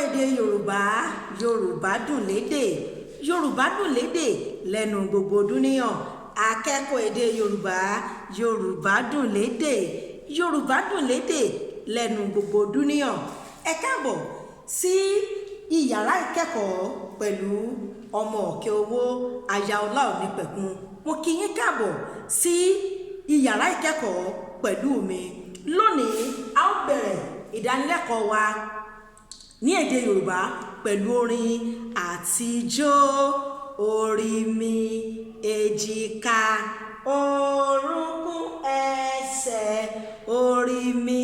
èdè Yorùbá. Yorùbá dùn lédè. Yorùbá dùn lédè lẹ́nu gbogbo dúníyàn. Akẹ́kọ̀ọ́ èdè Yorùbá. Yorùbá dùn lédè. Yorùbá dùn lédè lẹ́nu gbogbo dúníyàn. Ẹ káàbọ̀ sí ìyàrá ìkẹ́kọ̀ọ́ pẹ̀lú ọmọ Òkè Owó aya Ọlá Onípẹ̀kun. Mo kí yín káàbọ̀ sí ìyàrá ìkẹ́kọ̀ọ́ pẹ̀lú mi. Lónìí a ó bẹ̀rẹ̀ ìdánilẹ́kọ̀ọ́ wa ní èdè Yorùbá pẹ̀lú orin àtijọ́. Orí mi, èjìká, orúnkún, ẹsẹ̀. Orí mi,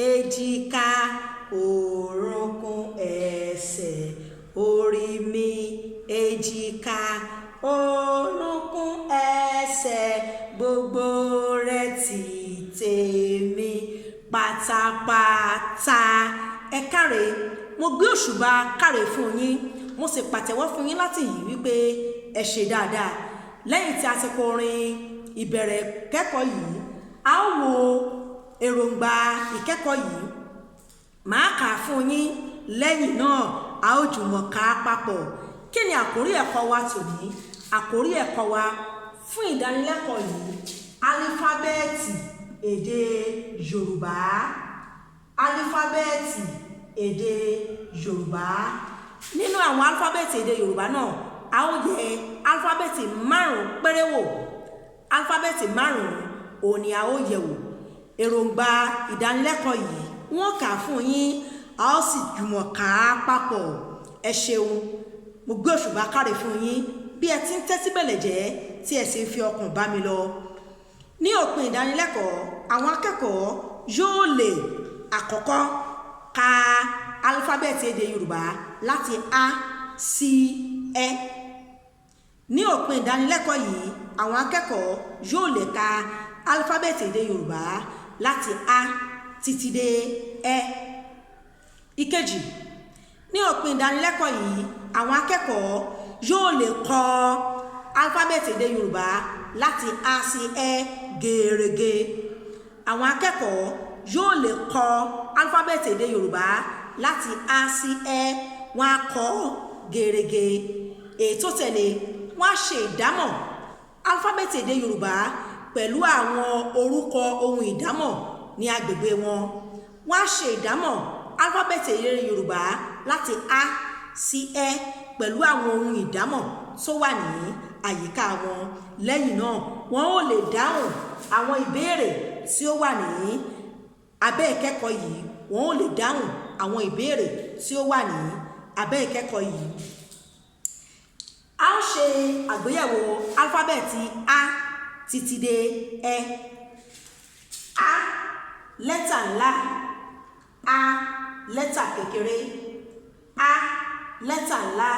èjìká, orúnkún, ẹsẹ̀. Orí mi, èjìká, orúnkún, ẹsẹ̀. Gbogbo rẹ̀ ti tèmi pátápátá. Ẹ káre, mo gbé òṣùbà káre fún yín, mo sì pàtẹ́wọ́ fún yín láti yìn wípé ẹ ṣe dáadáa. Lẹ́yìn tí a ti kọ orin ìbẹ̀rẹ̀ ìkẹ́kọ̀ọ́ yìí, a ó wo èròǹgbà ìkẹ́kọ̀ọ́ yìí. Màá kà á fún yín, lẹ́yìn náà a ó jùmọ̀ kà á papọ̀. Kí ni àkórí ẹ̀kọ́ wa tòní? Àkórí ẹ̀kọ́ wa fún ìdánilẹ́kọ̀ọ́ yìí: álífábẹ́ẹ̀tì èdè Yorùbá. Álífábẹ́ẹ̀tì èdè Yorùbá. Nínú àwọn álífábẹ́ẹ̀tì èdè Yorùbá náà, a ó yẹ álífábẹ́ẹ̀tì 5 péré wò. Álífábẹ́ẹ̀tì 5 òun ni a ó yẹ̀ wò. Èròǹgbà ìdánilẹ́kọ̀ọ́ yìí wọ́n kà á fún yín, a ó sì jùmọ̀ kà á papọ̀. Ẹ ṣeun, mo gbé òṣùbà káre fún yín bí ẹ ti ń tẹ́tí bẹ̀lẹ̀ jẹ́ tí ẹ sì ń fi ọkàn bá mi lọ. Ní òpin ìdánilẹ́kọ̀ọ́, àwọn akẹ́kọ̀ọ́ yóò lè àkọ́kọ́ ka álífábẹ́ẹ̀tì èdè Yorùbá láti A sí Ẹ. Ní òpin ìdánilẹ́kọ̀ọ́ yìí, àwọn akẹ́kọ̀ọ́ yóò lè ka álífábẹ́ẹ̀tì èdè Yorùbá láti A títí dé Ẹ. Ìkejì, ní òpin ìdánilẹ́kọ̀ọ́ yìí, àwọn akẹ́kọ̀ọ́ yóò lè kọ álífábẹ́ẹ̀tì èdè Yorùbá láti A sí Ẹ gẹ́rẹ́gẹ́. Àwọn akẹ́kọ̀ọ́ yóò lè kọ álífábẹ́ẹ̀tì èdè Yorùbá láti A sí Ẹ, wọ́n á kọ gẹ́rẹ́gẹ́. Èyí tó tẹ̀lé, wọ́n á ṣe ìdámọ̀ álífábẹ́ẹ̀tì èdè Yorùbá pẹ̀lú àwọn orúkọ ohun ìdámọ̀ ní agbègbè wọn. Wọ́n á ṣe ìdámọ̀ álífábẹ́ẹ̀tì èdè Yorùbá láti A sí Ẹ pẹ̀lú àwọn ohun ìdámọ̀ tó wà ní àyíká wọn. Lẹ́yìn náà, wọ́n ó lè dáhùn àwọn ìbéèrè tí ó wà ní abẹ́ ìkẹ́kọ̀ọ́ yìí. Wọ́n ó lè dáhùn àwọn ìbéèrè tí ó wà ní abẹ́ ìkẹ́kọ̀ọ́ yìí. A ó ṣe àgbéyẹ̀wò álífábẹ́ẹ̀tì A títí dé Ẹ. A, lẹ́tà ńlá. A, lẹ́tà kékeré. A, lẹ́tà ńlá.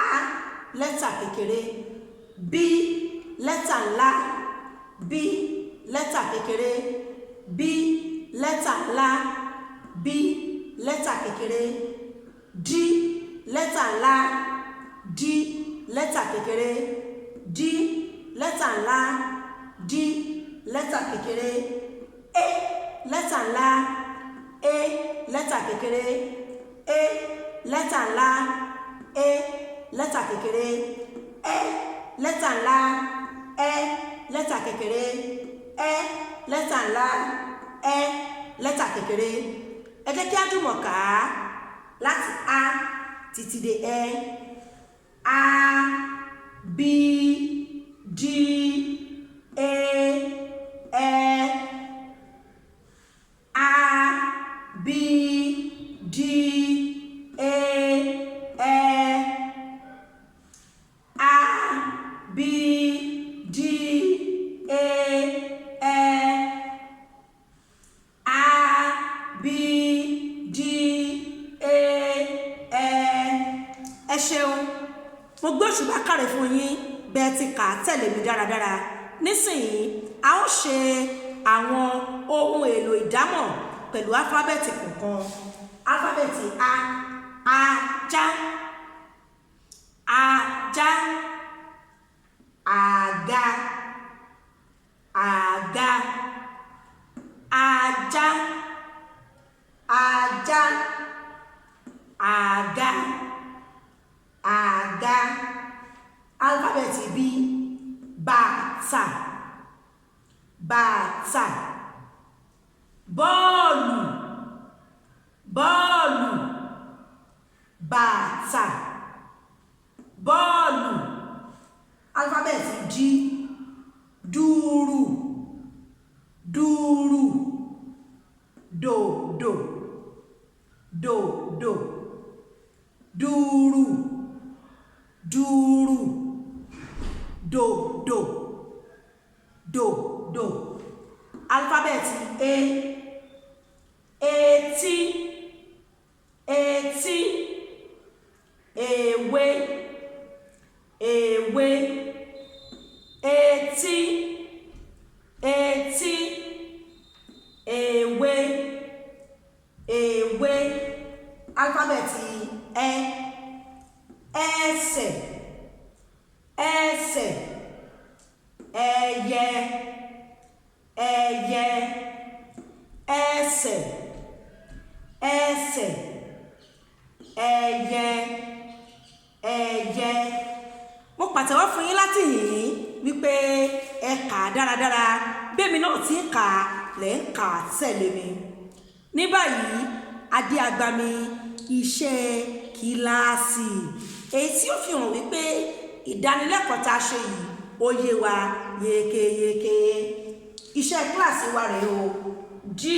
A, lẹ́tà kékeré. B, lẹ́tà ńlá. B, lẹ́tà kékeré. B, lẹ́tà ńlá. B, lẹ́tà kékeré. D, lẹ́tà ńlá. D, lẹ́tà kékeré. D, lẹ́tà ńlá. D, lẹ́tà kékeré. E, lẹ́tà ńlá. E, lẹ́tà kékeré. E, lẹ́tà ńlá. E, lẹ́tà kékeré. E, lẹ́tà ńlá. E, lẹ́tà kékeré. E, lẹ́tà ńlá. E, lẹ́tà kékeré. Ẹ jẹ́ kí a jùmọ̀ kà á láti A títí dé Ẹ. A, B, D, E, Ẹ. A, B, D, E, Ẹ. A, B, D, E, Ẹ. A, B, D, E, Ẹ. Ẹ ṣeun, mo gbé òṣùbà káre fún yín bẹ́ẹ̀ ti kà á tẹ̀lé mi dáradára. Nísìnyí, a ó ṣe àwọn ohun èlò ìdámọ̀ pẹ̀lú álífábẹ́ẹ̀tì kọ̀ọ̀kan. Álífábẹ́ẹ̀tì A, ajá. Ajá. Àga. Àga. Ajá. Ajá. àga àga. Álífábẹ́ẹ̀tì B bàtà bàtà. Bọ́ọ̀lù bọ́ọ̀lù bàtà bọ́ọ̀lù. Álífábẹ́ẹ̀tì D dùrù dùrù dòdò dòdò dùrù dùrù dòdò dòdò. Álífábẹ́ẹ̀tì A etí etí. Èwe èwe etí etí. Èwe èwe. Álífábẹ́ẹ̀tì E ẹsẹ̀ ẹsẹ̀. Ẹyẹ ẹyẹ. Ẹsẹ̀ ẹsẹ̀. Ẹyẹ ẹyẹ. Mo pàtẹ́wọ́ fún yín láti yìn wípé ẹ kà á dáradára bẹ́ẹ̀ mi náà ti ń kà á lẹ́ ń kà á tẹ̀lé mi. Ní báyìí adé agbami iṣẹ́ kíláàsì èyí tí ó fi hàn wípé ìdánilẹ́kọ̀ọ́ tá a ṣe yìí ó yé wa yékéyéké. Iṣẹ́ kíláàsì wa rèé o. Dí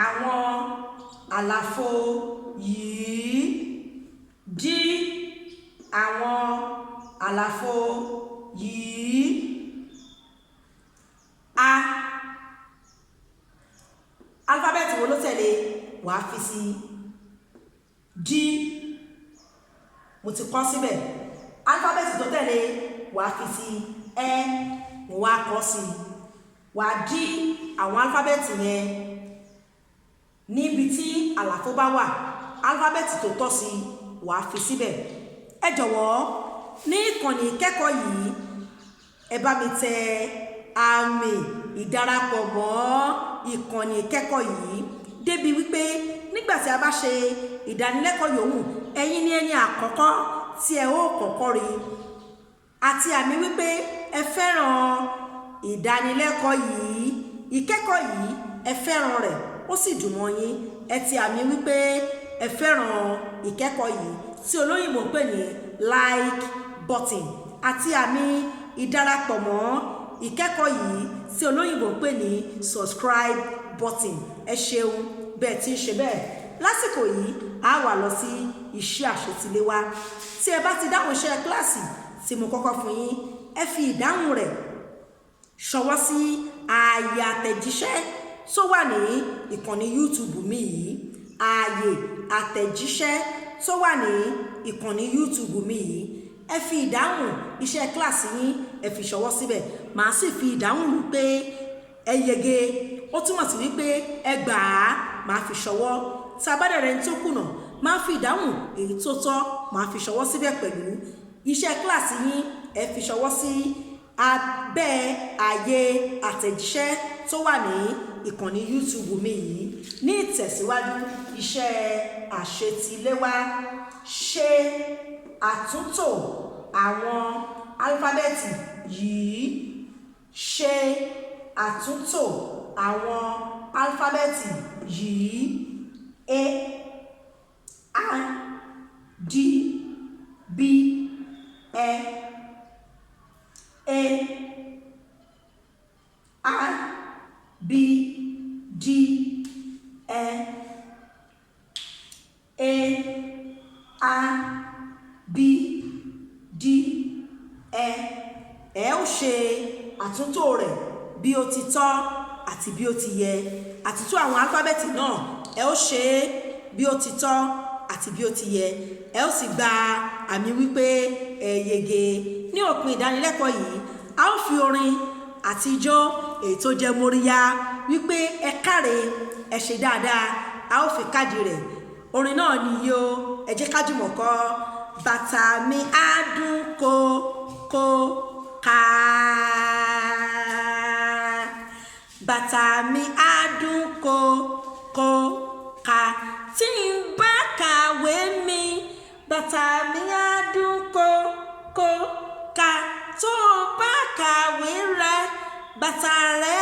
àwọn àlàfo yìí. Dí àwọn àlàfo yìí. A álífábẹ́ẹ̀tì wo ló tẹ̀lé wàá fi sí D mo ti kọ síbẹ̀. Álífábẹ́ẹ̀tì tó tẹ̀lé wàá fi sí E mo wá kọ sí. Wàá dí àwọn álífábẹ́ẹ̀tì yẹn níbi tí àlàfo bá wà. Álífábẹ́ẹ̀tì tó tọ́ sí wàá fi síbẹ̀. Ẹ jọ̀wọ́ ní ìkànnì ìkẹ́kọ̀ọ́ yìí ẹ bá mi tẹ àmì ìdarapọ̀ mọ́ ìkànnì ìkẹ́kọ̀ọ́ yìí débi wípé nígbà tí a bá ṣe ìdánilẹ́kọ̀ọ́ yòówù ẹ̀yin ni ẹni àkọ́kọ́ tí ẹ ó kọ́kọ́ rí àti àmì wípé ẹ fẹ́ràn ìdánilẹ́kọ̀ọ́ yìí ìkẹ́kọ̀ọ́ yìí ẹ fẹ́ràn rẹ̀ ó sì dùn mọ́ yín ẹ ti àmì wípé ẹ fẹ́ràn ìkẹ́kọ̀ọ́ yìí tí olóyìnbó ń pè ní like button àti àmì ìdarapọ̀ mọ́ ìkẹ́kọ̀ọ́ yìí tí olóyìnbó ń pè ní subscribe button. Ẹ ṣeun bẹ́ẹ̀ tí ń ṣe bẹ́ẹ̀. Lásìkò yìí a wà lọ sí iṣẹ́ àṣetiléwá. Tí ẹ bá ti dáhùn iṣẹ́ kíláàsì tí mo kọ́kọ́ fún yín ẹ fi ìdáhùn rẹ̀ ṣọwọ́ sí ààyè àtẹ̀jíṣẹ́ tó wà ní ìkànnì YouTube mi yìí. Ààyè àtẹ̀jíṣẹ́ tó wà ní ìkànnì YouTube mi yìí. Ẹ fi ìdáhùn iṣẹ́ kíláàsì yín ẹ fi ṣọwọ́ síbẹ̀. Màá sì fi ìdáhùn wípé ẹ yege ó túmọ̀ sí wípé ẹ gbà á màá fi ṣọwọ́. Tí a bá dẹ̀ rẹ̀ ní tó kùnà máa fi ìdáhùn èyí tó tọ́ màá fi ṣọwọ́ síbẹ̀ pẹ̀lú. Iṣẹ́ kíláàsì yín ẹ fi ṣọwọ́ sí abẹ́ ààyè àtẹ̀jíṣẹ́ tó wà ní ìkànnì YouTube mi yìí. Ní ìtẹ̀síwájú iṣẹ́ àṣetiléwá ṣe àtúntò àwọn álífábẹ́ẹ̀tì yìí. Ṣe àtúntò àwọn álífábẹ́ẹ̀tì yìí. A D B E A B D E A B D E. Ẹ ó ṣe àtúntò rẹ̀ bí ó ti tọ́ àti bí ó ti yẹ. Àtúntò àwọn álífábẹ́ẹ̀tì náà ẹ ó ṣe é bí ó ti tọ́ àti bí ó ti yẹ. Ẹ ó sì gba àmì wípé ẹ yege. Ní òpin ìdánilẹ́kọ̀ọ́ yìí a ó fi orin àti ijó èyí tó jẹ́ móríyá wípé ẹ káre ẹ ṣe dáadáa a ó fi káàdì rẹ̀. Orin náà ni yóò ẹ jẹ́ ká jùmọ̀ kọ. Bàtà mi á dún kó kó ká. Bàtà mi á dún kó kó ká. Tí n bá kà bàtà mi á dún kó ká tó bá kàwé rẹ bàtà rẹ